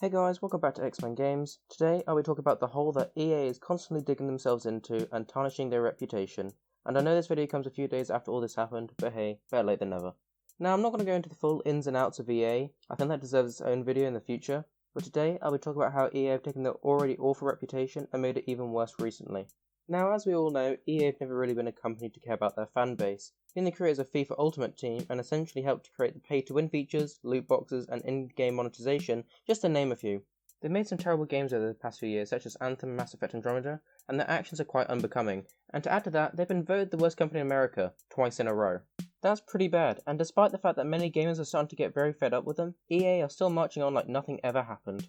Hey guys, welcome back to X-Men Games. Today I'll be talking about the hole that EA is constantly digging themselves into and tarnishing their reputation. And I know this video comes a few days after all this happened, but hey, better late than never. Now I'm not going to go into the full ins and outs of EA, I think that deserves its own video in the future, but today I'll be talking about how EA have taken their already awful reputation and made it even worse recently. Now, as we all know, EA have never really been a company to care about their fan base, being the creators of FIFA Ultimate Team and essentially helped to create the pay-to-win features, loot boxes, and in-game monetization, just to name a few. They've made some terrible games over the past few years, such as Anthem and Mass Effect Andromeda, and their actions are quite unbecoming, and to add to that, they've been voted the worst company in America, twice in a row. That's pretty bad, and despite the fact that many gamers are starting to get very fed up with them, EA are still marching on like nothing ever happened.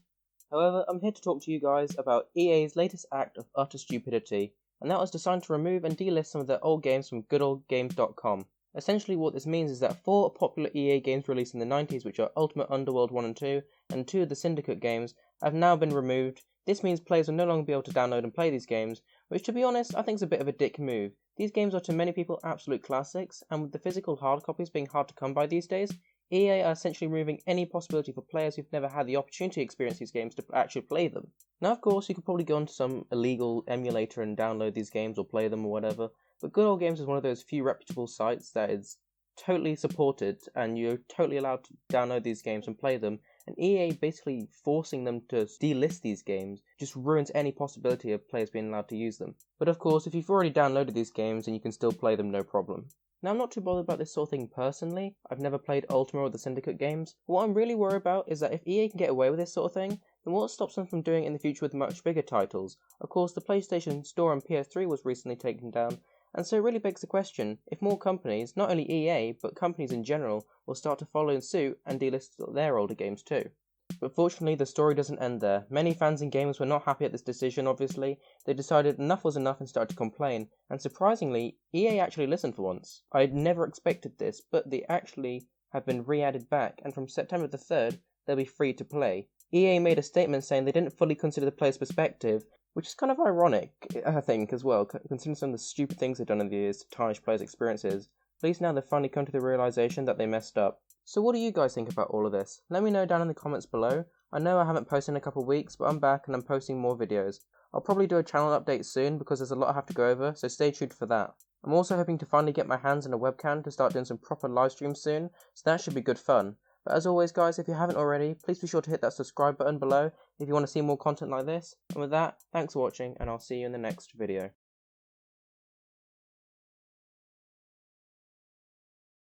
However, I'm here to talk to you guys about EA's latest act of utter stupidity, and that was designed to remove and delist some of their old games from goodoldgames.com. Essentially what this means is that 4 popular EA games released in the 90s, which are Ultimate Underworld 1 and 2, and 2 of the Syndicate games, have now been removed. This means players will no longer be able to download and play these games, which to be honest I think is a bit of a dick move. These games are to many people absolute classics, and with the physical hard copies being hard to come by these days, EA are essentially removing any possibility for players who've never had the opportunity to experience these games to actually play them. Now of course you could probably go onto some illegal emulator and download these games or play them or whatever, but Good Old Games is one of those few reputable sites that is totally supported and you're totally allowed to download these games and play them, and EA basically forcing them to delist these games just ruins any possibility of players being allowed to use them. But of course if you've already downloaded these games then you can still play them no problem. Now, I'm not too bothered about this sort of thing personally. I've never played Ultima or the Syndicate games. But what I'm really worried about is that if EA can get away with this sort of thing, then what stops them from doing it in the future with much bigger titles? Of course, the PlayStation Store and PS3 was recently taken down, and so it really begs the question, if more companies, not only EA, but companies in general, will start to follow in suit and delist their older games too. But fortunately, the story doesn't end there. Many fans and gamers were not happy at this decision, obviously. They decided enough was enough and started to complain, and surprisingly, EA actually listened for once. I had never expected this, but they actually have been re-added back, and from September the 3rd, they'll be free to play. EA made a statement saying they didn't fully consider the player's perspective, which is kind of ironic, I think, as well, considering some of the stupid things they've done in the years to tarnish players' experiences. At least now they've finally come to the realization that they messed up. So what do you guys think about all of this? Let me know down in the comments below. I know I haven't posted in a couple of weeks, but I'm back and I'm posting more videos. I'll probably do a channel update soon because there's a lot I have to go over, so stay tuned for that. I'm also hoping to finally get my hands on a webcam to start doing some proper live streams soon, so that should be good fun. But as always guys, if you haven't already, please be sure to hit that subscribe button below if you want to see more content like this. And with that, thanks for watching and I'll see you in the next video.